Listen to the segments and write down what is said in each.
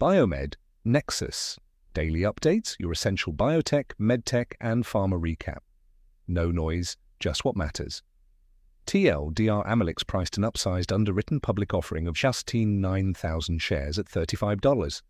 Biomed, Nexus. Daily updates, your essential biotech, medtech, and pharma recap. No noise, just what matters. TLDR Amylyx priced an upsized underwritten public offering of just 9,000 shares at $35.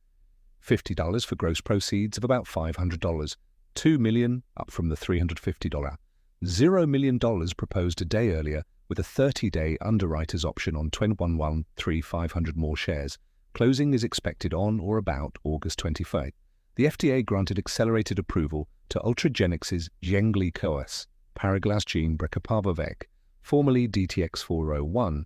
$50 for gross proceeds of about $500. $2 million, up from the $350. $0 million proposed a day earlier with a 30-day underwriter's option on 21,135 more shares. Closing is expected on or about August 25th. The FDA granted accelerated approval to Ultragenyx's Zhengli-Coas, Paraglasgene Brachypavovec, formerly DTX401,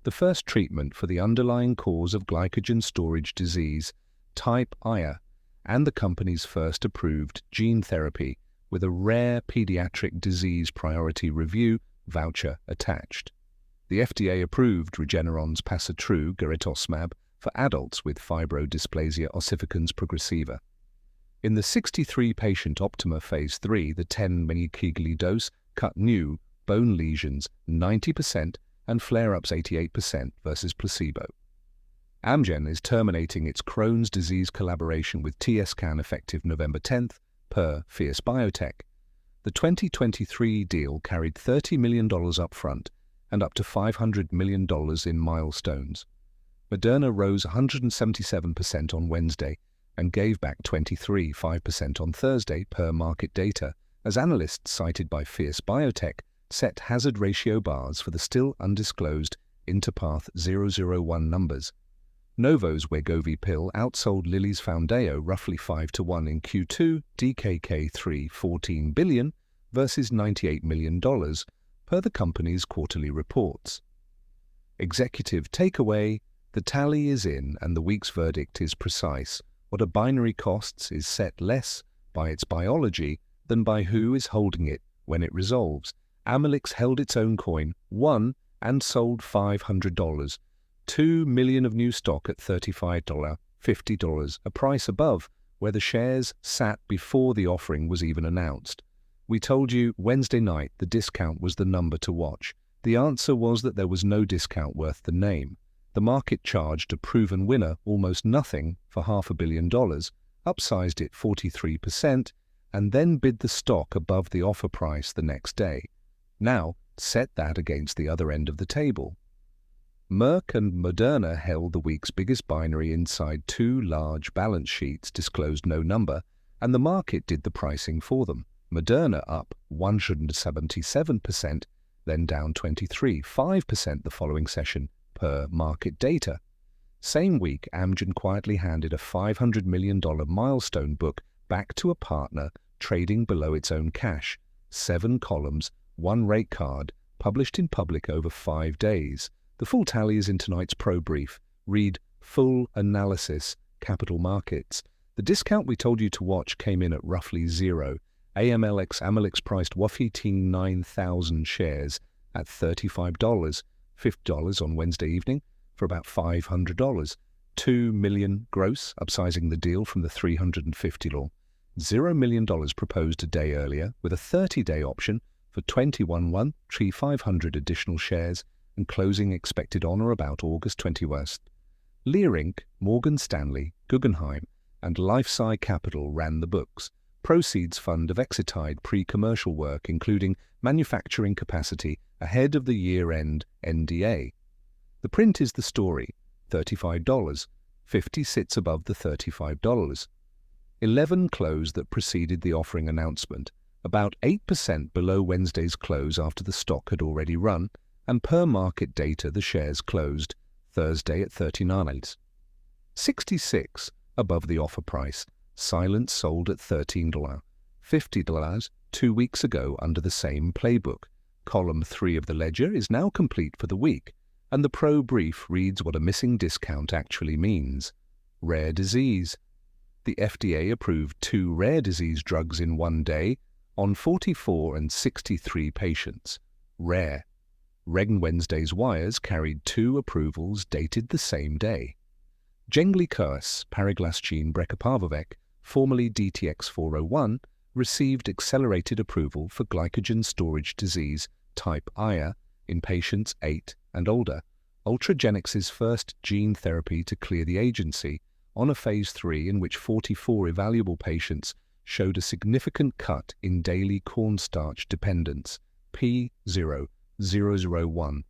the first treatment for the underlying cause of glycogen storage disease, type IA, and the company's first approved gene therapy with a rare pediatric disease priority review voucher attached. The FDA approved Regeneron's Pasatru garetosmab for adults with fibrodysplasia ossificans progressiva. In the 63-patient Optima Phase 3, the 10 mg dose cut new bone lesions 90% and flare-ups 88% versus placebo. Amgen is terminating its Crohn's disease collaboration with TScan effective November 10th, per Fierce Biotech. The 2023 deal carried $30 million upfront and up to $500 million in milestones. Moderna rose 177% on Wednesday and gave back 23.5% on Thursday per market data, as analysts cited by Fierce Biotech set hazard ratio bars for the still undisclosed Interpath 001 numbers. Novo's Wegovy pill outsold Lilly's Foundayo roughly 5-1 in Q2, DKK 314 billion versus $98 million, per the company's quarterly reports. Executive takeaway: the tally is in and the week's verdict is precise. What a binary costs is set less by its biology than by who is holding it when it resolves. Amylyx held its own coin, won, and sold $500. $2 million of new stock at $35, $50, a price above where the shares sat before the offering was even announced. We told you Wednesday night the discount was the number to watch. The answer was that there was no discount worth the name. The market charged a proven winner almost nothing for $500 million, upsized it 43%, and then bid the stock above the offer price the next day. Now, set that against the other end of the table. Merck and Moderna held the week's biggest binary inside two large balance sheets disclosed no number, and the market did the pricing for them. Moderna up 177%, then down 23.5% the following session, per market data. Same week, Amgen quietly handed a $500 million milestone book back to a partner trading below its own cash. 7 columns, 1 rate card, published in public over 5 days. The full tally is in tonight's Pro Brief. Read Full Analysis, Capital Markets. The discount we told you to watch came in at roughly zero. Amylyx priced whopping 9,000 shares at $35, $50 on Wednesday evening for about $500. $2 million gross, upsizing the deal from the $350 law. $0 million proposed a day earlier with a 30-day option for 21,135 additional shares, and closing expected on or about August 21st. Leerink, Morgan Stanley, Guggenheim, and LifeSci Capital ran the books. Proceeds fund Avexitide pre-commercial work, including manufacturing capacity ahead of the year-end NDA. The print is the story, $35. 50 sits above the $35. 11 closed that preceded the offering announcement, about 8% below Wednesday's close after the stock had already run, and per market data the shares closed Thursday at 39. 66 above the offer price. Silence sold at $13, $50 2 weeks ago under the same playbook. Column 3 of the ledger is now complete for the week, and the Pro Brief reads what a missing discount actually means. Rare disease. The FDA approved 2 rare disease drugs in one day on 44 and 63 patients. Rare. Wednesday's wires carried 2 approvals dated the same day. Zhengli-Coas, Paraglasgene Brachypavovec, formerly DTX401, received accelerated approval for glycogen storage disease type IA in patients 8 and older. Ultragenyx's first gene therapy to clear the agency, on a phase 3 in which 44 evaluable patients showed a significant cut in daily cornstarch dependence, P0.001.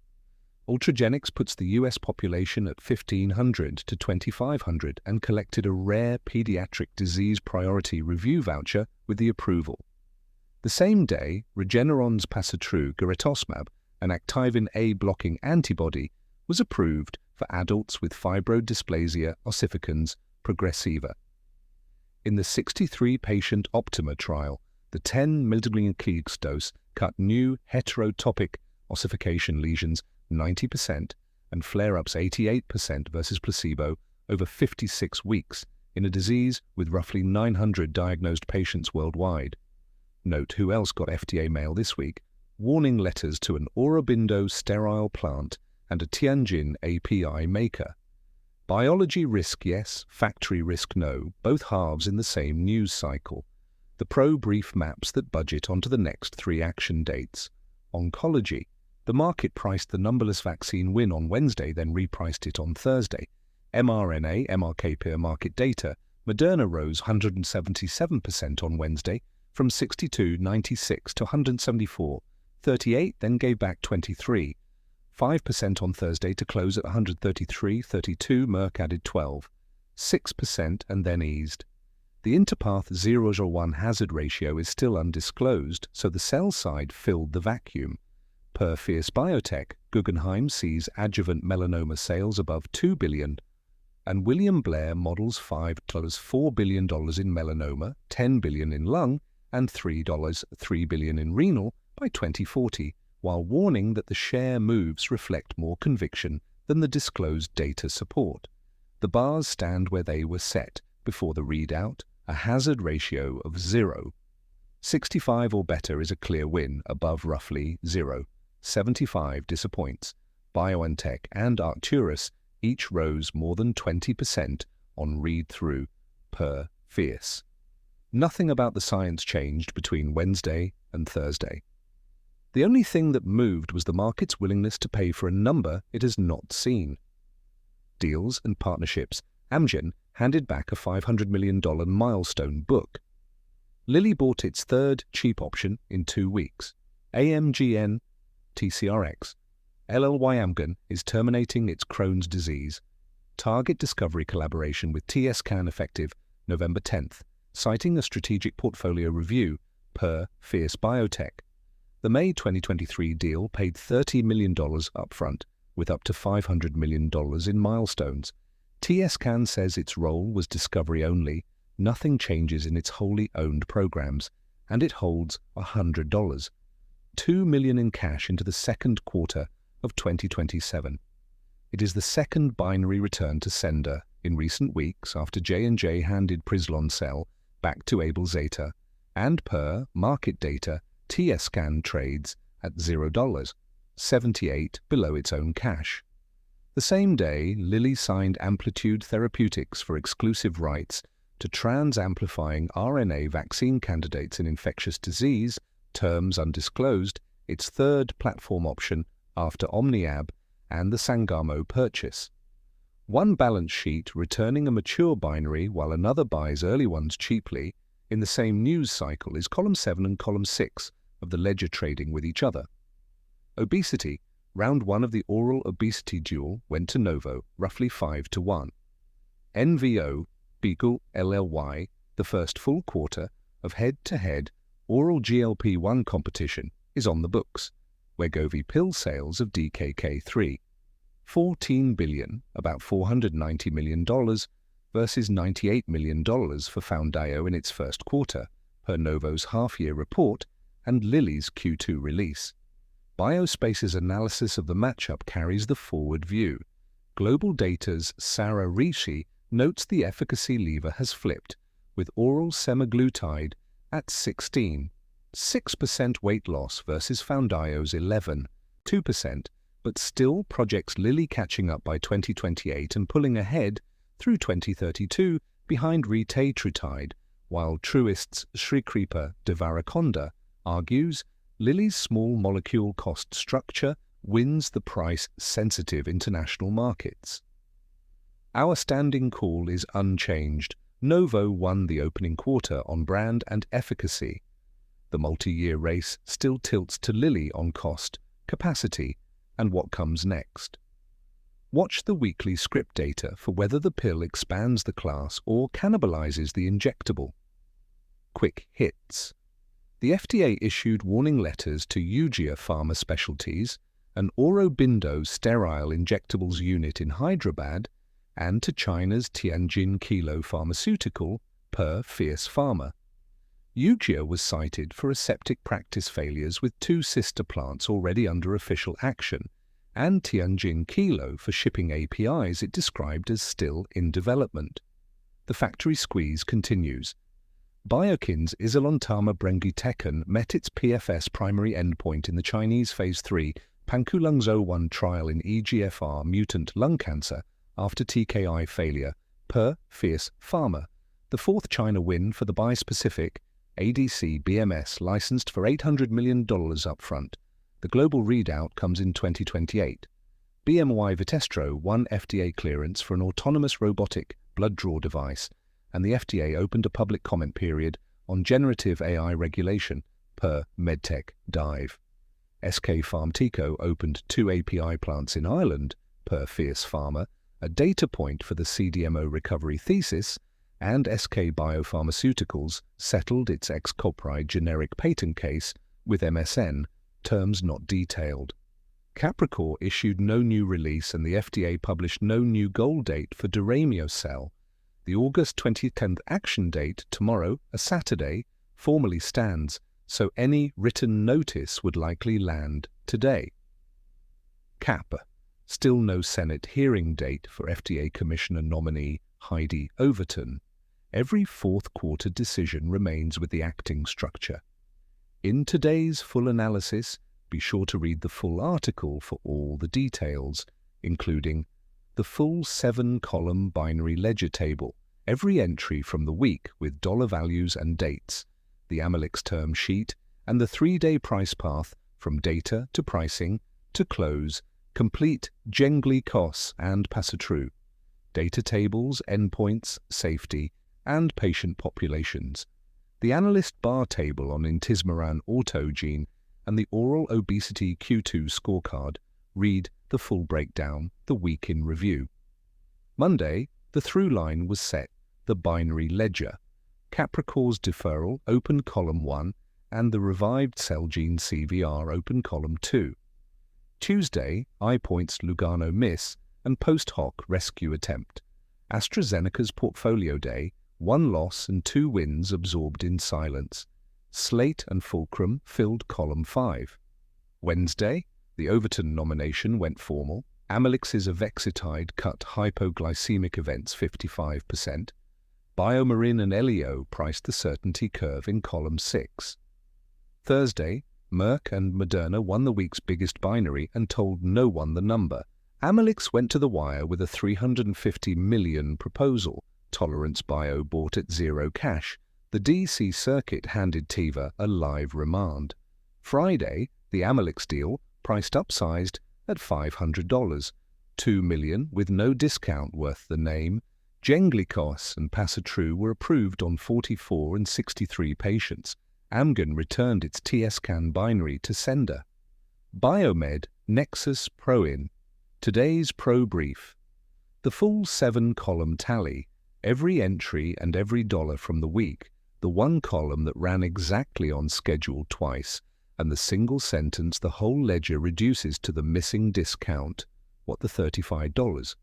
Ultragenyx puts the US population at 1,500 to 2,500 and collected a rare pediatric disease priority review voucher with the approval. The same day, Regeneron's Pasatru garetosmab, an activin A blocking antibody, was approved for adults with fibrodysplasia ossificans progressiva. In the 63-patient Optima trial, the 10 mg dose cut new heterotopic ossification lesions 90% and flare-ups 88% versus placebo over 56 weeks in a disease with roughly 900 diagnosed patients worldwide. Note who else got FDA mail this week: warning letters to an Aurobindo sterile plant and a Tianjin API maker. Biology risk yes, factory risk no, both halves in the same news cycle. The pro-brief maps that budget onto the next 3 action dates. Oncology. The market priced the numberless vaccine win on Wednesday, then repriced it on Thursday. mRNA, MRK market data. Moderna rose 177% on Wednesday, from 62.96 to 174.38, then gave back 23. 5% on Thursday to close at 133.32. Merck added 12. 6% and then eased. The Interpath 001 hazard ratio is still undisclosed, so the sell side filled the vacuum. Per Fierce Biotech, Guggenheim sees adjuvant melanoma sales above $2 billion, and William Blair models $4 billion in melanoma, $10 billion in lung, and $3 billion in renal by 2040, while warning that the share moves reflect more conviction than the disclosed data support. The bars stand where they were set before the readout, a hazard ratio of 0. 65 or better is a clear win, above roughly 0. 75 disappoints. BioNTech and Arcturus each rose more than 20% on read-through per Fierce. Nothing about the science changed between Wednesday and Thursday. The only thing that moved was the market's willingness to pay for a number it has not seen. Deals and partnerships. Amgen handed back a $500 million milestone book. Lilly bought its third cheap option in 2 weeks. AMGN TCRX. LLY Amgen is terminating its Crohn's disease. Target discovery collaboration with TScan effective November 10th, citing a strategic portfolio review per Fierce Biotech. The May 2023 deal paid $30 million upfront, with up to $500 million in milestones. TScan says its role was discovery only, nothing changes in its wholly owned programs, and it holds $100. $2 million in cash into the second quarter of 2027. It is the second binary return to sender in recent weeks after J&J handed Prislon-Cel back to AbelZeta, and per market data, TScan trades at $0, 78 below its own cash. The same day, Lilly signed Amplitude Therapeutics for exclusive rights to trans-amplifying RNA vaccine candidates in infectious disease, terms undisclosed, its third platform option after OmniAb and the Sangamo purchase. One balance sheet returning a mature binary while another buys early ones cheaply in the same news cycle is column 7 and column 6 of the ledger trading with each other. Obesity. Round 1 of the oral obesity duel went to Novo, roughly 5-1. NVO, Beagle LLY, the first full quarter of head-to-head oral GLP-1 competition is on the books. Wegovy pill sales of DKK3. $14 billion, about $490 million, versus $98 million for Foundayo in its first quarter, per Novo's half-year report and Lilly's Q2 release. Biospace's analysis of the matchup carries the forward view. Global Data's Sarah Rishi notes the efficacy lever has flipped, with oral semaglutide at 16, 6% weight loss versus Foundayo's 11, 2%, but still projects Lilly catching up by 2028 and pulling ahead through 2032 behind retatrutide, while Truist's Shrikripa Devarakonda argues Lilly's small molecule cost structure wins the price-sensitive international markets. Our standing call is unchanged. Novo won the opening quarter on brand and efficacy. The multi-year race still tilts to Lilly on cost, capacity, and what comes next. Watch the weekly script data for whether the pill expands the class or cannibalizes the injectable. Quick hits. The FDA issued warning letters to Eugia Pharma Specialties, an Aurobindo sterile injectables unit in Hyderabad, and to China's Tianjin Kilo Pharmaceutical, per Fierce Pharma. Eugia was cited for aseptic practice failures with 2 sister plants already under official action, and Tianjin Kilo for shipping APIs it described as still in development. The factory squeeze continues. Biokin's Isolontama Brengitecan met its PFS primary endpoint in the Chinese Phase 3 Pankulung-01 trial in EGFR mutant lung cancer after TKI failure, per Fierce Pharma, the 4th China win for the bispecific ADC BMS licensed for $800 million upfront. The global readout comes in 2028. BMY Vitestro won FDA clearance for an autonomous robotic blood draw device, and the FDA opened a public comment period on generative AI regulation, per MedTech Dive. SK Pharmtico opened 2 API plants in Ireland, per Fierce Pharma, a data point for the CDMO recovery thesis, and SK Biopharmaceuticals settled its exculpatory generic patent case with MSN, terms not detailed. Capricor issued no new release and the FDA published no new goal date for Doramio. The August 2010 action date, tomorrow, a Saturday, formally stands, so any written notice would likely land today. Cap. Still no Senate hearing date for FDA Commissioner nominee Heidi Overton. Every 4th quarter decision remains with the acting structure. In today's full analysis, be sure to read the full article for all the details, including the full 7-column binary ledger table, every entry from the week with dollar values and dates, the Amylyx term sheet, and the 3-day price path from data to pricing to close, complete jengli costs and pass-through, data tables, endpoints, safety, and patient populations, the analyst bar table on intismeran autogene, and the oral obesity Q2 scorecard. Read the full breakdown, the week in review. Monday, the through line was set, the binary ledger, Capricor's deferral, open column 1, and the revived Celgene CVR, open column 2. Tuesday, iPoint's Lugano miss and post-hoc rescue attempt. AstraZeneca's portfolio day, 1 loss and 2 wins absorbed in silence. Slate and Fulcrum filled column 5. Wednesday, the Overton nomination went formal. Amylyx's avexitide cut hypoglycemic events 55%. BioMarin and Elio priced the certainty curve in column 6. Thursday, Merck and Moderna won the week's biggest binary and told no one the number. Amylyx went to the wire with a $350 million proposal. Tolerance Bio bought at 0 cash. The DC Circuit handed Teva a live remand. Friday, the Amylyx deal, priced upsized at $500, $2 million with no discount worth the name. Jenglicos and Passatru were approved on 44 and 63 patients. Amgen returned its TSCAN binary to sender. Biomed, Nexus Proin. Today's Pro Brief. The full 7-column tally, every entry and every dollar from the week, the 1 column that ran exactly on schedule twice, and the single sentence the whole ledger reduces to the missing discount, what the $35.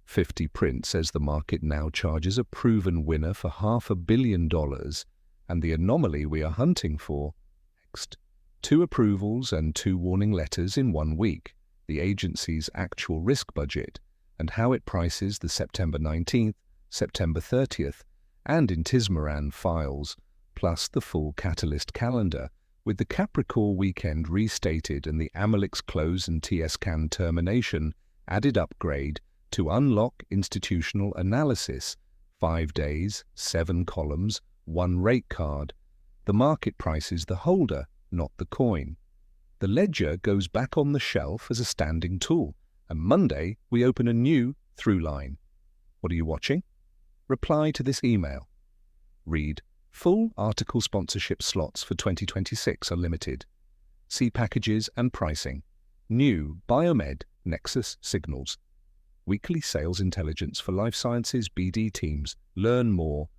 50 Print says the market now charges a proven winner for $500 million, and the anomaly we are hunting for. Next, 2 approvals and 2 warning letters in 1 week, the agency's actual risk budget, and how it prices the September 19th, September 30th, and intismeran files, plus the full Catalyst calendar, with the Capricorn weekend restated and the Amylyx close and TSCAN termination added upgrade to unlock institutional analysis, 5 days, 7 columns, 1 rate card. The market prices the holder, not the coin. The ledger goes back on the shelf as a standing tool, and Monday we open a new through line. What are you watching? Reply to this email. Read, full article sponsorship slots for 2026 are limited. See packages and pricing. New Biomed Nexus Signals. Weekly sales intelligence for life sciences BD teams. Learn more